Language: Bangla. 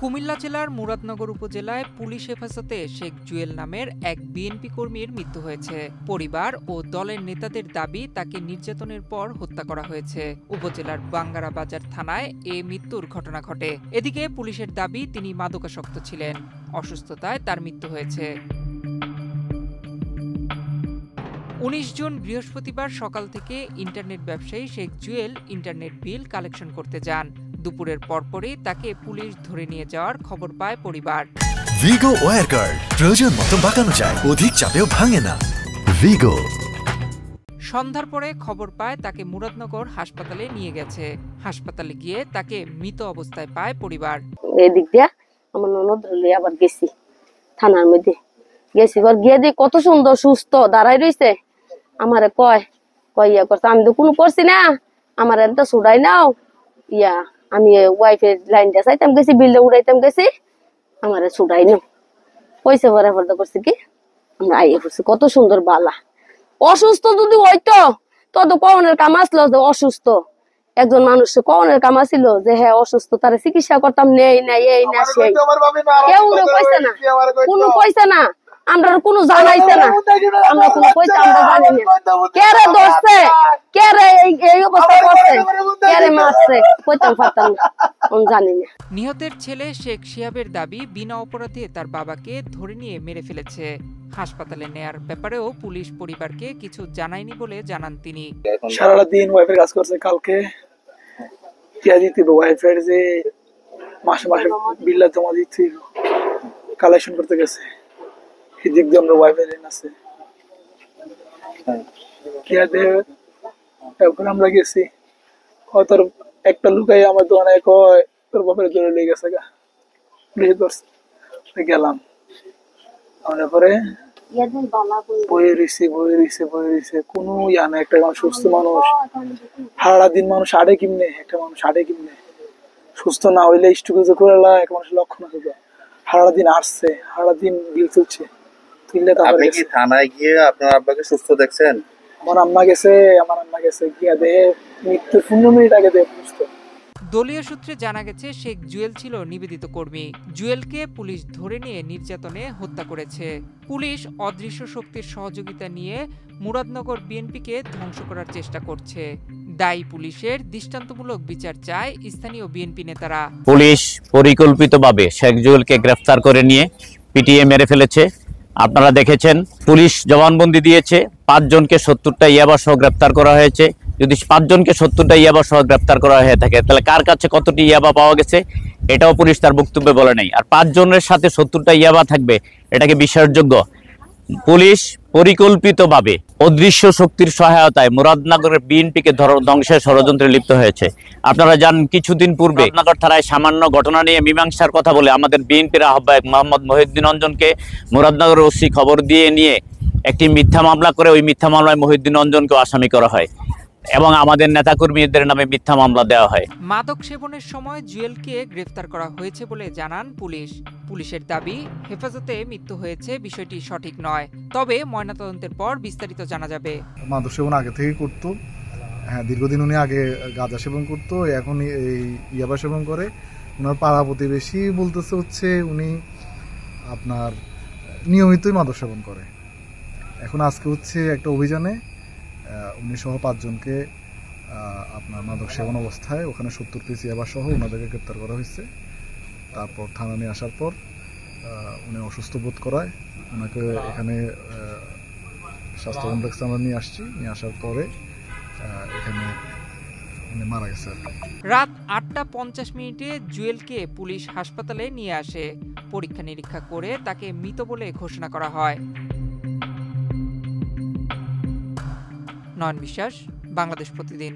কুমিল্লা জেলার মুরাদনগর উপজেলায় পুলিশ হেফাজতে শেখ জুয়েল নামের এক বিএনপি কর্মীর মৃত্যু হয়েছে। পরিবার ও দলের নেতাদের দাবি তাকে নির্যাতনের পর হত্যা করা হয়েছে। উপজেলার বাঙ্গারা বাজার থানায় এ মৃত্যুর ঘটনা ঘটে। এদিকে পুলিশের দাবি তিনি মাদকাসক্ত ছিলেন। অসুস্থতায় তার মৃত্যু হয়েছে। ১৯ জুন বৃহস্পতিবার সকাল থেকে ইন্টারনেট ব্যবসায়ী Sheikh Jewel internet bill collection করতে যান। দুপুরের পরপরই তাকে পুলিশ ধরে নিয়ে যাওয়ার খবর পায় পরিবার। ভিগো ওয়্যার গার্ড প্রয়োজন মতো বাঁকানো যায়, অধিক চাপেও ভাঙে না। ভিগো। সন্ধ্যার পরে খবর পায় তাকে মুরাদনগর হাসপাতালে নিয়ে গেছে। হাসপাতালে গিয়ে তাকে মৃত অবস্থায় পায় পরিবার। এদিক দিয়া আমার ননদ হলে আবার গেছি থানার মধ্যে গেছি, গিয়ে দিয়ে কত সুন্দর সুস্থ দাঁড়াই রয়েছে। আমারে কয় ইয়া করছে, আমি তো কোনো করছি না, আমার একটা ছুড়াই নাও ইয়া, আমি ওয়াইফের লাইনটা চাইতাম গেছি, বিলটা উড়াইতাম গেছি, আমারে ছুড়াই নাও পয়সা ভরা ফর্দা করছে কি আমরা আইয়ে পড়ছি। কত সুন্দর বালা। অসুস্থ যদি হইতো তত কনের কাম আসলো যে অসুস্থ একজন মানুষ কনের কাম আসিল যে হ্যাঁ অসুস্থ, তার চিকিৎসা করতাম, নেই না এই না সেই, কেউ কইছে না, কোনো কইছে না, আমরা কোনো জানাইছে না, আমরা কোনো কইছে আমরা জানি না কে রে ধরছে, কে রে এই অবস্থা করছে, কে রে মারছে, কইতাম পারতাম না, জানি না। নিহতের ছেলে শেখ শিহাবের দাবি বিনা অপরাধে তার বাবাকে ধরে নিয়ে মেরে ফেলেছে। হাসপাতালে নেয়ার ব্যাপারেও পুলিশ পরিবারকে কিছু জানায়নি বলে জানান তিনি। সারা দিন ওয়াইফের কাজ করছে, কালকে টিয়া দিতে ওয়াইফের যে মাসে মাসে বিল্লা জমা দিচ্ছে কালেকশন করতে গেছে, এদিক দিয়ে আমরা ওয়াইফের আছে টিয়া দিয়ে এখন আমরা গেছি, তোর একটা লুকাই আমার দোকানে কয় তোর বাপের ধরে লেগে গেছে গা, গেলাম আমরা পরে বয়ে রয়েছে কোনো ইয়া না। একটা সুস্থ মানুষ সারা দিন মানুষ আড়ে কিমনে, একটা মানুষ আড়ে কিমনে সুস্থ না হইলে স্টুকে করে এক মানুষের লক্ষণ আছে, সারা দিন আসছে, সারা দিন বিল চলছে। আপনি কি থানায় গিয়ে আপনার আব্বাকে সুস্থ দেখছেন? আমার আম্মা গেছে গিয়া দেহে মৃত্যুর 15 মিনিট আগে দেহে সুস্থ। দলীয় সূত্রে জানা গেছে শেখ জুয়েল ছিল নিবেদিত কর্মী। জুয়েলকে পুলিশ ধরে নিয়ে নির্যাতনে হত্যা করেছে। পুলিশ অদৃশ্য শক্তির সহযোগিতা নিয়ে মুরাদনগর বিএনপিকে ধ্বংস করার চেষ্টা করছে। দায়ী পুলিশের দৃষ্টান্তমূলক বিচার চায় স্থানীয় বিএনপি নেতারা। পুলিশ পরিকল্পিতভাবে শেখ জুয়েলকে গ্রেফতার করে নিয়ে পিটিয়ে মেরে ফেলেছে। আপনারা দেখেছেন পুলিশ জবানবন্দি দিয়েছে, 5 জনকে 70টা ইয়াবা সহ গ্রেফতার করা হয়েছে। যদি 5 জনকে 70টা ইয়াবা সহ গ্রেফতার করা হয়ে থাকে তাহলে কার কাছে কতটি ইয়াবা পাওয়া গেছে এটাও পুলিশ তার বক্তব্যে বলে নাই। আর 5 জনের সাথে 70টা ইয়াবা থাকবে, এটাকে বিশ্বাসযোগ্য? পুলিশ পরিকল্পিতভাবে অদৃশ্য শক্তির সহায়তায় মুরাদনগরের বিএনপিকে ধ্বংসের ষড়যন্ত্রে লিপ্ত হয়েছে। আপনারা জানেন কিছুদিন পূর্বে মুরাদনগর থানায় সামান্য ঘটনা নিয়ে মীমাংসার কথা বলে আমাদের বিএনপির আহ্বায়ক মোহাম্মদ মহিউদ্দিন অঞ্জনকে মুরাদনগর ওসি খবর দিয়ে নিয়ে একটি মিথ্যা মামলা করে ওই মিথ্যা মামলায় মহিউদ্দিন অঞ্জনকে আসামি করা হয় এবং আমাদের নেতাকর্মীদের নামে মিথ্যা মামলা দেওয়া হয়। মাদক সেবনের সময় জুয়েলকে গ্রেফতার করা হয়েছে বলে জানান পুলিশ। পুলিশের দাবি হেফাজতে মৃত্যু হয়েছে বিষয়টি সঠিক নয়, তবে ময়নাতদন্তের পর বিস্তারিত জানা যাবে। মাদক সেবন আগে থেকে করতো, হ্যাঁ দীর্ঘদিন উনি আগে গাঁজা সেবন করতো, এখন এই ইয়াবা সেবন করে। ওনার পাড়া প্রতিবেশী বলতেছে হচ্ছে উনি আপনার নিয়মিতই মাদক সেবন করে। এখন আজকে হচ্ছে একটা অভিযানে উনি সহ 5 জনকে আপনার মাদক সেবন অবস্থায় ওখানে 70 পিস ইয়াবা সহ ওনাদেরকে গ্রেপ্তার করা হয়েছে। তারপর থানা নিয়ে আসার পর উনি অসুস্থ বোধ করায় ওনাকে এখানে স্বাস্থ্য কমপ্লেক্সে আমরা নিয়ে আসার পরে এখানে উনি মারা গেছে। রাত 8টা 50 মিনিটে জুয়েলকে পুলিশ হাসপাতালে নিয়ে আসে। পরীক্ষা নিরীক্ষা করে তাকে মৃত বলে ঘোষণা করা হয়। নয়ন বিশ্বাস, বাংলাদেশ প্রতিদিন।